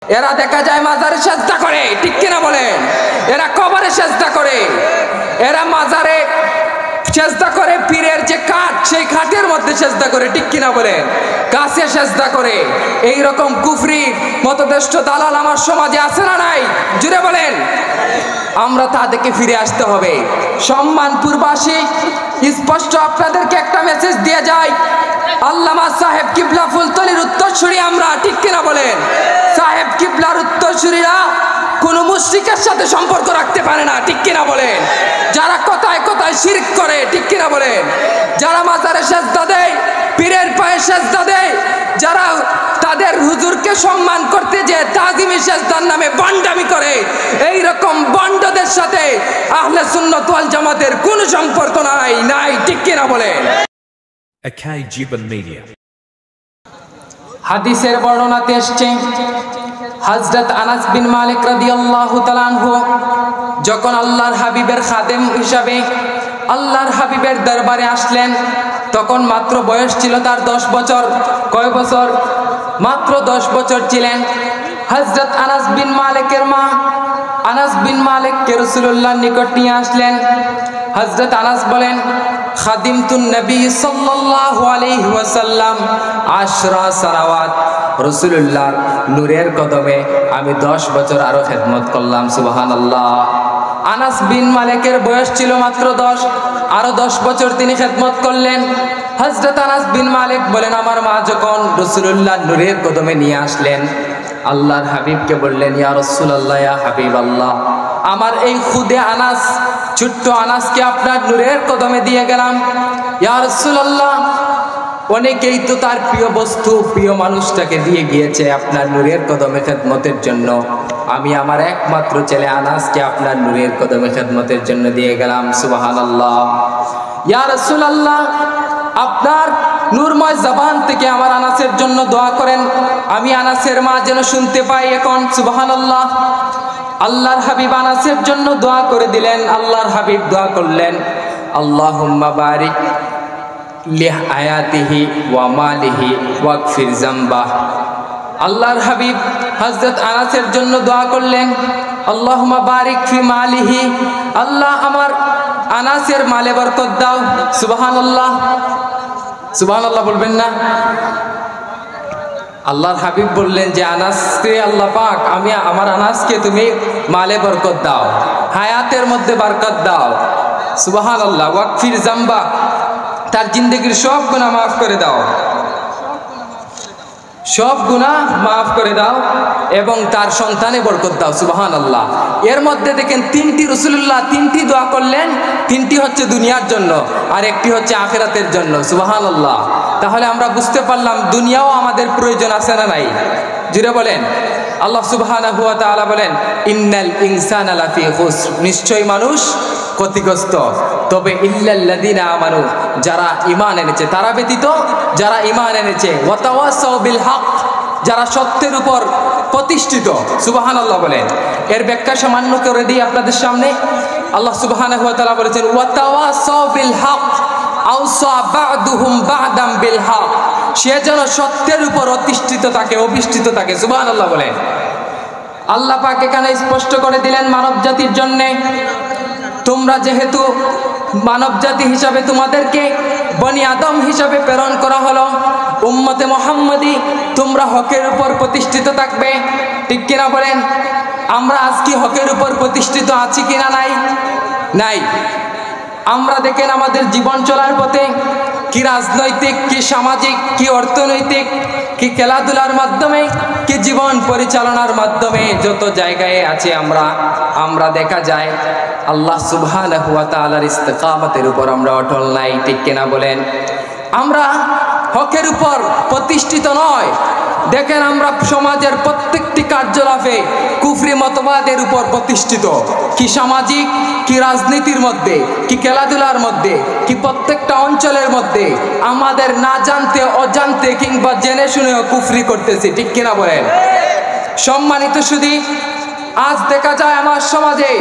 এরা দেখা যায় মাজারে সেজদা করে, ঠিক কিনা বলেন? এরা কবরে সেজদা করে, এরা মাজারে সেজদা করে, পীরের যে খাট সেই খাটের মধ্যে সেজদা করে, ঠিক কিনা বলেন? গাছে সেজদা করে। এই রকম কুফরি মতদষ্ট দালাল আমার সমাজে আছে না নাই? জুড়ে বলেন। আমরা তাদেরকে ফিরে আসতে হবে। সম্মানপুরবাসী, স্পষ্ট আপনাদেরকে একটা মেসেজ দিয়ে যায়, আল্লামা সাহেব কিবলা ফুলতলির উত্তরসূরি আমরা, ঠিক কিনা বলেন? সাহেব কিবলার উত্তরসূরিরা কোনো মুশরিকের সাথে সম্পর্ক রাখতে পারে না, ঠিক কিনা বলেন? যারা কথায় কথায় শিরক করে, ঠিক কিনা বলেন? যারা মাজারে সেজদা দেয়, পীরের পায়ে সেজদা দেয়, যারা তাদের হুজুরকে সম্মান করতে যে তাজিমি সেজদার নামে বান্ডামি করে, এই রকম বান্ডদের সাথে আহলে সুন্নাত ওয়াল জামাতের কোনো সম্পর্ক নাই, ঠিক কিনা বলেন? Akai Jiban Media. হাদিসের বর্ণনাতে এসেছে, হযরত আনাস বিন মালিক রাদিয়াল্লাহু তাআলা আনহু যখন আল্লাহর হাবিবের খাদেম হিসাবে আল্লাহর হাবিবের দরবারে আসলেন, তখন মাত্র বয়স ছিল তার 10 বছর। কয় বছর? মাত্র 10 বছর ছিলেন। হযরত আনাস বিন মালিকের মা আনাস বিন মালিককে রাসূলুল্লাহর নিকট নিয়ে আসলেন। হযরত আনাস বলেন, খাদিমতুন নবী সাল্লাল্লাহু আলাইহি ওয়াসাল্লাম 10 সালাওয়াত, রাসূলুল্লাহর নূরের কদমে আমি 10 বছর আরো খেদমত করলাম। সুবহানাল্লাহ। আনাস বিন মালিকের বয়স ছিল মাত্র 10, আরো 10 বছর তিনি খেদমত করলেন। হযরত আনাস বিন মালিক বলেন, আমার মা যখন রাসূলুল্লাহর নূরের কদমে নিয়ে আসলেন, আল্লাহর হাবিবকে বললেন, ইয়া রাসূলুল্লাহ, ইয়া হাবিবাল্লাহ, আমার এই খুদে আনাস, ছোট্ট আনাসকে আপনার নূরের কদমে দিয়ে গেলাম। ইয়া রাসূলুল্লাহ, অনেকেই তো তার প্রিয় বস্তু, প্রিয় মানুষটাকে দিয়ে গিয়েছে আপনার নূরের কদমে খেদমতের জন্য। আমি আমার একমাত্র ছেলে আনাসকে আপনার নূরের কদমে খেদমতের জন্য দিয়ে গেলাম। সুবহানাল্লাহ। ইয়া রাসূলুল্লাহ, আপনার নূরময় জবান থেকে আমার আনাসের জন্য দোয়া করেন, আমি আনাসের মা যেন শুনতে পাই এখন। সুবহানাল্লাহ। আল্লাহর হাবিব আনাসের জন্য দোয়া করে দিলেন। আল্লাহর হাবিব দোয়া করলেন, আল্লাহুম্মা বারিক লিহায়াতিহি ওয়া মালিহি ওয়াগফির যামবাহ। আল্লাহর হাবিব হযরত আনাসের জন্য দোয়া করলেন, আল্লাহুম্মা বারিক ফি মালিহি, আল্লাহ আমার আনাসের মালে বরকত দাও। সুবহানাল্লাহ। সুবহানাল্লাহ বলবেন না? আল্লাহর হাবিব বললেন যে আনাসকে, আল্লাহ পাক, আমি আমার আনাসকে তুমি মালে বরকত দাও, হায়াতের মধ্যে বরকত দাও। সুবহানাল্লাহ। ওয়াগফির যামবাহ, তার জিন্দেগির সব গুনাহ মাফ করে দাও, সব গুনাহ মাফ করে দাও, এবং তার সন্তানে বরকত দাও। সুবহানাল্লাহ। এর মধ্যে দেখেন তিনটি রাসূলুল্লাহ তিনটি দোয়া করলেন, তিনটি হচ্ছে দুনিয়ার জন্য আর একটি হচ্ছে আখিরাতের জন্য। সুবহানাল্লাহ। তাহলে আমরা বুঝতে পারলাম দুনিয়াও আমাদের প্রয়োজন আছে না নাই? জুড়ে বলেন। আল্লাহ সুবহানাহু ওয়া তাআলা বলেন, ইন্নাল ইনসানা লাফি খুসর, নিশ্চয়ই মানুষ ক্ষতিগ্রস্ত, তবে ইল্লাল্লাযিনা আমানু, যারা ঈমান এনেছে, তারা ব্যতীত যারা ঈমান এনেছে, ওয়া তাওয়াসাউ বিল হক, যারা সত্যের উপর প্রতিষ্ঠিত। সুবহানাল্লাহ বলেন। এর ব্যাখ্যা সামান্য করে দিই আপনাদের সামনে। আল্লাহ সুবহানাহু ওয়া তাআলা বলেছেন, ওয়া তাওয়াসাউ বিল হক আওসা বা'দুহুম বা'দাম বিল হক, সে যেন সত্যের উপর অধিষ্ঠিত থাকে, অধিষ্ঠিত থাকে। সুবহানাল্লাহ বলেন। আল্লাহ পাক এখানে স্পষ্ট করে দিলেন মানব জাতির জন্য, তোমরা যেহেতু মানব জাতি হিসাবে তোমাদেরকে বনি আদম হিসাবে প্রেরণ করা হলো, উম্মতে মুহাম্মাদি, তোমরা হকের উপর প্রতিষ্ঠিত থাকবে, ঠিক কিনা বলেন? আমরা আজকে হকের উপর প্রতিষ্ঠিত আছি কিনা? নাই। আমরা দেখেন আমাদের জীবন চলার পথে কি রাজনৈতিক, কি সামাজিক, কি অর্থনৈতিক, কি খেলাধুলার মাধ্যমে, কি জীবন পরিচালনার মাধ্যমে যত জায়গায় আছে আমরা দেখা যায় আল্লাহ সুবহানাহু ওয়া তাআলার ইস্তিকামতের উপর আমরা অটল নাই, ঠিক কিনা বলেন? আমরা হকের উপর প্রতিষ্ঠিত নয়। দেখেন আমরা সমাজের প্রত্যেকটি কার্যকলাপে কুফরি মতবাদের উপর প্রতিষ্ঠিত, কি সামাজিক, কি রাজনীতির মধ্যে, কি খেলাধুলার মধ্যে, কি প্রত্যেকটা অঞ্চলের মধ্যে আমাদের না জানতে, অজান্তে কিংবা জেনে শুনেও কুফরি করতেছি, ঠিক কিনা বলেন? সম্মানিত সুধী, আজ দেখা যায় আমার সমাজে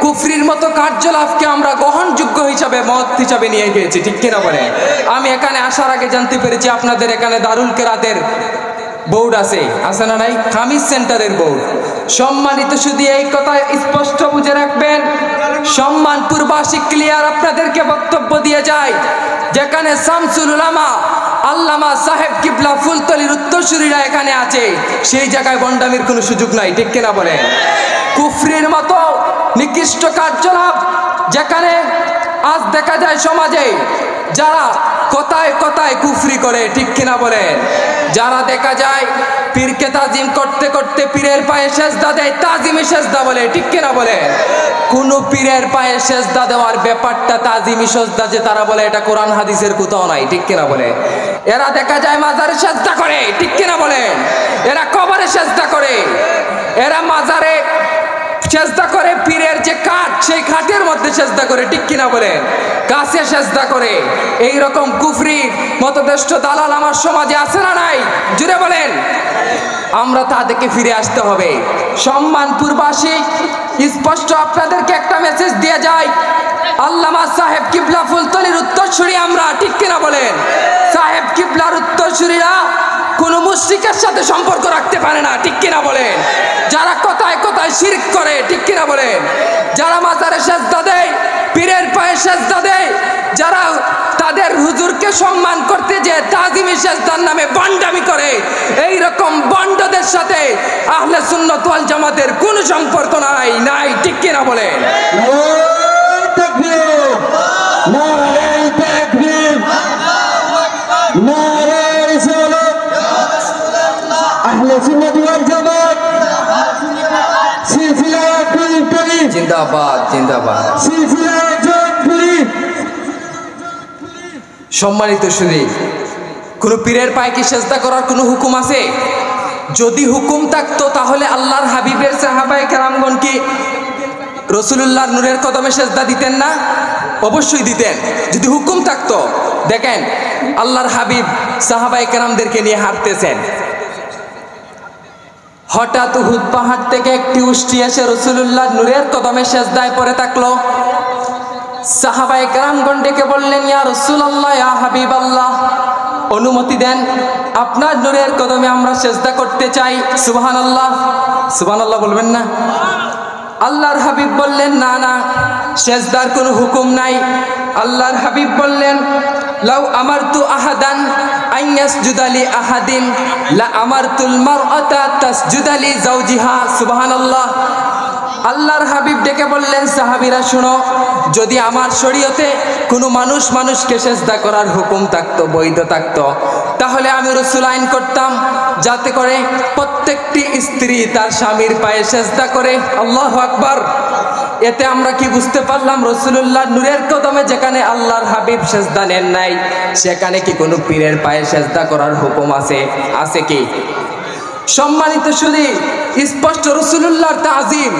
কুফরির মতো কার্যকলাপকে আমরা গ্রহণযোগ্য হিসাবে, মত হিসাবে নিয়ে গিয়েছি, ঠিক কিনা বলেন? আমি এখানে আসার আগে জানতে পেরেছি আপনাদের এখানে দারুল কেরাতের বোর্ড আছে না নাই? কামিজ সেন্টারের বোর্ড। সম্মানিত শুধু এই কথা স্পষ্ট বুঝে রাখবেন, সম্মানপুরবাসী ক্লিয়ার আপনাদেরকে বক্তব্য দিয়ে যায়, যেখানে শামসুল উলামা আল্লামা সাহেব কিবলা ফুলতলির উত্তরসূরিরা এখানে আছে, সেই জায়গায় বন্ডামির কোনো সুযোগ নাই, ঠিক কিনা বলেন? কুফরির মতো নিকৃষ্ট কার্যকলাপ যেখানে আজ দেখা যায় সমাজে, যারা কথায় কথায় কুফরি করে, ঠিক কিনা বলেন? যারা দেখা যায় পীরকে তাজিম করতে করতে পীরের পায়ে সেজদা দেয়, তাজিমি সেজদা বলে, ঠিক কিনা বলেন? কোন পীরের পায়ে সেজদা দেওয়ার ব্যাপারটা তাজিমি সেজদা যে তারা বলে, এটা কোরআন হাদিসের কোথাও নাই, ঠিক কিনা বলে? এরা দেখা যায় মাজারে সেজদা করে, ঠিক কিনা বলেন? এরা কবরে সেজদা করে, এরা মাজারে সেজদা করে, পীরের যে খাট সেই খাটের মধ্যে সেজদা করে, ঠিক কিনা বলেন? কাছে সেজদা করে। এই রকম কুফরি মতদষ্ট দালাল আমার সমাজে আছে না নাই? জুড়ে বলেন। আমরা তাদেরকে ফিরে আসতে হবে। সম্মানপুরবাসী স্পষ্ট আপনাদেরকে একটা মেসেজ দিয়ে যায়, আল্লামা সাহেব কিবলা ফুলতলির উত্তরসূরি আমরা, ঠিক কিনা বলেন? সাহেব কিবলার উত্তরসূরিরা কোন মুশরিকের সাথে সম্পর্ক রাখতে পারে না, ঠিক কিনা বলেন? যারা কথায় কথায় শিরক করে, ঠিক কিনা বলেন? যারা মাজারে সেজদা দেয়, পীরের পায়ে সেজদা দেয়, যারা তাদের হুজুরকে সম্মান করতে যে তাজিমি সেজদার নামে বন্ডামি করে, এই রকম বন্ডদের সাথে আহলে সুন্নাত ওয়াল জামাতের কোনো সম্পর্ক নাই, নাই, ঠিক কিনা বলেন? জিন্দাবাদ, জিন্দাবাদ। সম্মানিত শুধু কোন পীরের পায়ে কি সেজদা করার কোনো হুকুম আছে? যদি হুকুম থাকতো তাহলে আল্লাহর হাবিবের সাহাবায়ে কেরামগণ কি রাসূলুল্লাহর নূরের কদমে সেজদা দিতেন না? অবশ্যই দিতেন, যদি হুকুম থাকতো। দেখেন আল্লাহর হাবিব সাহাবায়ে কেরামদেরকে নিয়ে হাঁটতেছেন, হঠাৎ উহুদ পাহাড় থেকে একটি উষ্ট্রি এসে রাসূলুল্লাহর নূরের কদমে সেজদায় পড়ে থাকলো। সাহাবায়ে কেরামগণ ডেকে বললেন, ইয়া রাসূলুল্লাহ, ইয়া হাবিবাল্লাহ, অনুমতি দেন, আপনার নূরের কদমে আমরা সেজদা করতে চাই। সুবহানাল্লাহ, সুবহানাল্লাহ বলবেন না? আল্লাহর হাবিব বললেন, না না, সেজদার কোনো হুকুম নাই। আল্লাহর হাবিব বললেন, লাউ আমারতু আহাদান আন ইয়াসজুদা লি আহাদিন লা আমারতুল মারআতা তাসজুদা লি যাওজিহা। সুবহানাল্লাহ। আল্লাহর হাবিব ডেকে বললেন, সাহাবীরা শুনো, যদি আমার শরীয়তে কোনো মানুষকে সেজদা করার হুকুম থাকতো, বৈধ থাকতো, তাহলে আমি রাসূল আইন করতাম যাতে করে প্রত্যেকটি স্ত্রী তার স্বামীর পায়ে সেজদা করে। আল্লাহু আকবার। এতে আমরা কি বুঝতে পারলাম? রাসূলুল্লাহর নূরের কদমে যেখানে আল্লাহর হাবিব সেজদা নেন নাই, সেখানে কি কোনো পীরের পায়ে সেজদা করার হুকুম আছে? আছে কি? সম্মানিত শুধু স্পষ্ট রাসূলুল্লাহর তাজিম,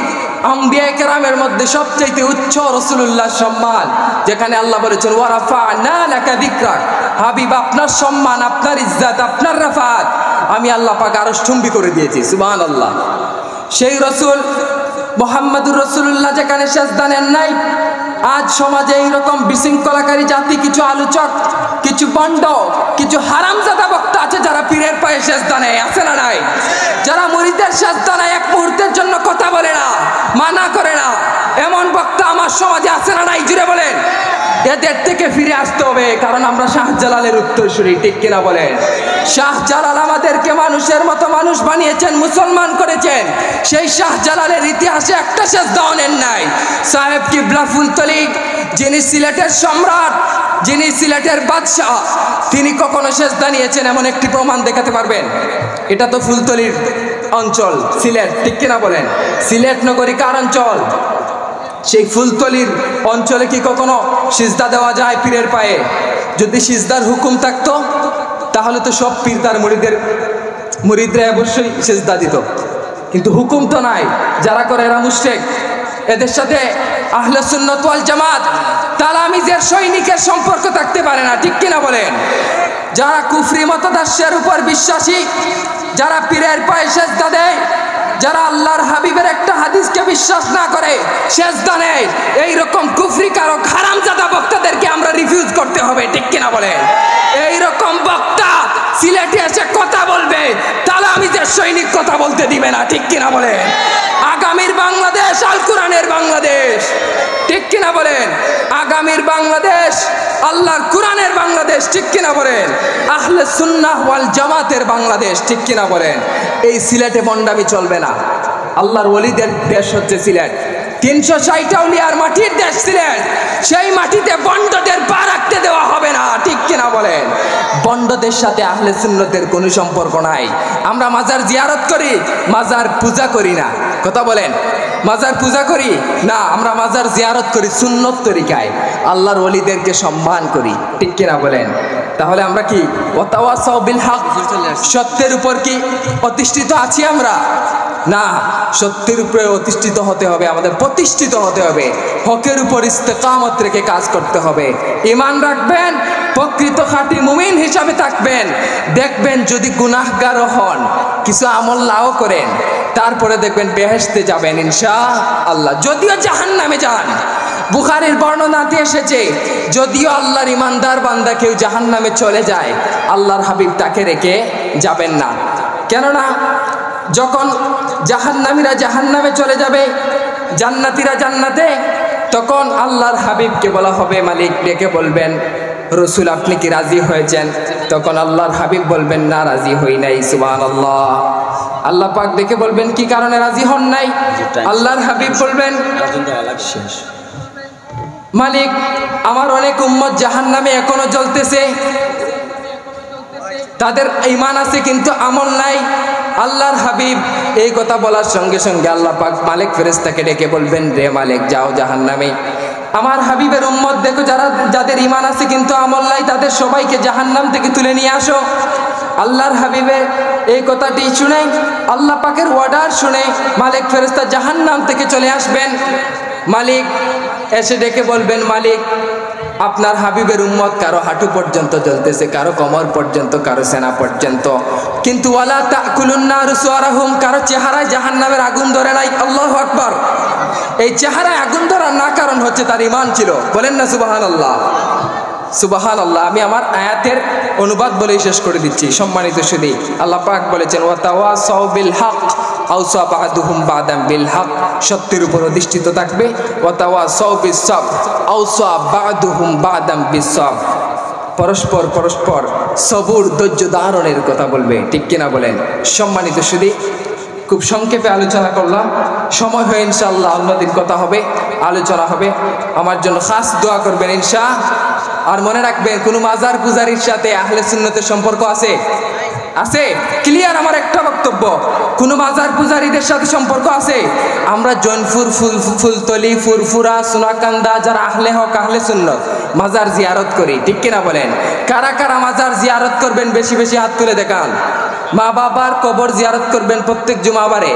আম্বিয়া কেরামের মধ্যে সবচেয়ে উচ্চ রাসূলুল্লাহর সম্মান, যেখানে আল্লাহ বলেছেন, ওয়া রাফা'না লাকা যিকরাক, হাবিব আপনার সম্মান, আপনার ইজ্জত, আপনার রাফাত আমি আল্লাহ পাক আরশ চুম্বি করে দিয়েছি। সুবহানাল্লাহ। সেই রাসূল মুহাম্মদুর রাসূলুল্লাহ যেখানে সেজদা নেন নাই, আজ সমাজে এইরকম বিশৃঙ্খলাকারী জাতি, কিছু আলোচক, কিছু বন্ড, কিছু হারামজাদা বক্তা আছে যারা পীরের পায়ে সেজদা নেয়, আছে না নাই? যারা মুরিদের সেজদা নেয়, এক মুহূর্তের জন্য কথা বলে না, মানা করে না, এমন বক্তা আমার সমাজে আছে না নাই? জুড়ে বলেন। এদের থেকে ফিরে আসতে হবে, কারণ আমরা শাহজালালের উত্তরসূরি, ঠিক কিনা বলেন? শাহজালাল আমাদেরকে মানুষের মতো মানুষ বানিয়েছেন, মুসলমান করেছেন। সেই শাহজালালের ইতিহাসে একটা সেজদাও নেন নাই। সাহেব কিবলা ফুলতলি, যিনি সিলেটের সম্রাট, যিনি সিলেটের বাদশাহ, তিনি কখনো সেজদা নিয়েছেন এমন একটি প্রমাণ দেখাতে পারবেন? এটা তো ফুলতলির অঞ্চল, সিলেট, ঠিক কিনা বলেন? সিলেট নগরী কার অঞ্চল? সেই ফুলতলির অঞ্চলে কি কখনো সিজদা দেওয়া যায় পীরের পায়ে? যদি সিজদার হুকুম থাকতো তাহলে তো সব পীর তার মুরিদরা অবশ্যই সিজদা দিত, কিন্তু হুকুম তো নাই। যারা করে এরা মুশরিক, এদের সাথে আহলে সুন্নাত ওয়াল জামাত তালামিজের সৈনিকের সম্পর্ক থাকতে পারে না, ঠিক কিনা বলেন? যারা কুফরি মতদাস্যের উপর বিশ্বাসী, যারা পীরের পায়ে সেজদা দেয়, যারা আল্লাহর হাবিবের একটা হাদিসকে বিশ্বাস না করে সেজদা নেয়, এইরকম কুফরি কারক হারামজাদা বক্তাদেরকে আমরা রিফিউজ করতে হবে, ঠিক কিনা বলেন? এইরকম বক্তা সিলেটে এসে কথা বলবে, তালা তাবিজের সৈনিক কথা বলতে দিবে না, ঠিক কিনা বলেন? আগামীর বাংলাদেশ আল কোরআনের বাংলাদেশ, ঠিক কিনা বলেন? আগামীর বাংলাদেশ আল্লাহর কোরআনের বাংলাদেশ, ঠিক কিনা বলেন? আহলে সুন্নাহ ওয়াল জামাতের বাংলাদেশ, ঠিক কিনা বলেন? এই সিলেটে বন্ডামি চলবে না। আল্লাহর ওলিদের দেশ হচ্ছে সিলেট, 360 আউলিয়ার মাটির দেশ সিলেট। সেই মাটিতে বন্ডদের পা রাখতে দেওয়া হবে না, ঠিক কিনা বলেন? বন্ডদের সাথে আহলে সুন্নতের কোনো সম্পর্ক নাই। আমরা মাজার জিয়ারত করি, মাজার পূজা করি না। কথা বলেন, মাজার পূজা করি না, আমরা মাজার জিয়ারত করি সুন্নত তরিকায়, আল্লাহর ওলিদেরকে সম্মান করি, ঠিক কিনা বলেন? তাহলে আমরা কি ওয়াতাওয়াসাউ বিল হক, সত্যের উপর কি প্রতিষ্ঠিত আছি আমরা? না, সত্যের উপরে অধিষ্ঠিত হতে হবে, আমাদের প্রতিষ্ঠিত হতে হবে, হকের উপর ইস্তেকামত রেখে কাজ করতে হবে। ঈমান রাখবেন, প্রকৃত খাঁটি মুমিন হিসাবে থাকবেন। দেখবেন যদি গুনাহগার হন, কিছু আমল নাও করেন, তারপরে দেখবেন বেহেশতে যাবেন ইনশাআল্লাহ। যদিও জাহান্নামে যান, বুখারীর বর্ণনাতে এসেছে যদিও আল্লাহর ইমানদার বান্দা কেউ জাহান্নামে চলে যায়, আল্লাহর হাবিব তাকে রেখে যাবেন না। কেননা যখন জাহান্নামীরা জাহান্নামে চলে যাবে, জান্নাতীরা জান্নাতে, তখন আল্লাহর হাবিবকে বলা হবে, মালিক ডেকে বলবেন, রসুল আপনি কি রাজি হয়েছেন? তখন আল্লাহর হাবিব বলবেন, না রাজি হই নাই। সুবহানাল্লাহ। আল্লাহ পাক ডেকে বলবেন, কি কারণে রাজি হন নাই? আল্লাহর হাবিব বলবেন, মালিক আমার অনেক উম্মত জাহান্নামে এখনো জ্বলতেছে, তাদের ঈমান আছে কিন্তু আমল নাই। আল্লাহর হাবিব এই কথা বলার সঙ্গে সঙ্গে আল্লাহ পাক মালিক ফেরেশতাকে ডেকে বলবেন, রে মালিক যাও জাহান্নামে, আমার হাবিবের উম্মত দেখো যাদের ঈমান আছে কিন্তু আমল নাই, তাদের সবাইকে জাহান্নাম থেকে তুলে নিয়ে আসো। আল্লাহর হাবিবের এই কথাটি শুনে, আল্লাহ পাকের অর্ডার শুনে মালিক ফেরেশতা জাহান্নাম থেকে চলে আসবেন। মালিক এসে ডেকে বলবেন, মালিক আপনার হাবিবের উম্মত কারো হাঁটু পর্যন্ত জ্বলতেছে, কারো কোমর পর্যন্ত, কারো সেনা পর্যন্ত, কিন্তু ওয়ালা তাকুলুন নারু সুওয়ারাহুম, কারো চেহারায় জাহান্নামের আগুন ধরে নাই। আল্লাহু আকবার। এই চেহারায় আগুন ধরার না কারণ হচ্ছে তার ঈমান ছিল। বলেন না সুবহানাল্লাহ, সুবহানাল্লাহ। আমি আমার আয়াতের অনুবাদ বলেই শেষ করে দিচ্ছি। সম্মানিত সুধী, আল্লাহ পাক বলেছেন, ওয়াতাওয়াসাউ বিল হক আওসা বা'দুহুম বা'দান বিল হক, সত্যের উপর অধিষ্ঠিত থাকবে। ওয়াতাওয়াসাউ বিস সাবর আওসা বা'দুহুম বা'দান বিস সাবর, পরস্পর পরস্পর সবুর ধৈর্য ধারণের কথা বলবে, ঠিক কিনা বলেন? সম্মানিত সুধী, খুব সংক্ষেপে আলোচনা করলাম, সময় হয়ে ইনশাআল্লাহ অন্যদিন কথা হবে, আলোচনা হবে। আমার জন্য খাস দোয়া করবেন ইনশাআল্লাহ। আর মনে রাখবেন, কোনো মাজার পূজারীর সাথে আহলে সুন্নতের সম্পর্ক আছে? আছে? ক্লিয়ার আমার একটা বক্তব্য, কোনো মাজার পূজারীদের সাথে সম্পর্ক আছে? আমরা জৈনপুর, ফুলতলি, ফুরফুরা, সোনাকান্দা যারা আহলে হক আহলে সুন্নত মাজার জিয়ারত করি, ঠিক কিনা বলেন? কারা কারা মাজার জিয়ারত করবেন বেশি বেশি হাত তুলে দেখান। মা বাবার কবর জিয়ারত করবেন প্রত্যেক জুমাবারে,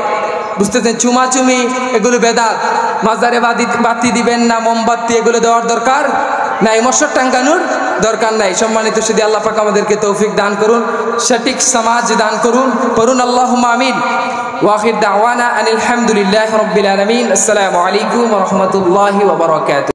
বুঝতেছেন? চুমাচুমি এগুলো বেদাত। মাজারে বাতি দিবেন না, মোমবাতি এগুলো দেওয়ার দরকার নাই, মশর টাঙ্গানোর দরকার নাই। সম্মানিত সুধী, আল্লাহ পাক আমাদেরকে তৌফিক দান করুন, সঠিক সমাজ দান করুন, পড়ুন আল্লাহুম্মা আমিন। ওয়া আখির দাওয়ানা আনিল হামদুলিল্লাহি রাব্বিল আলামিন। আসসালামু আলাইকুম ওয়া রাহমাতুল্লাহি ওয়া বারাকাতুহু।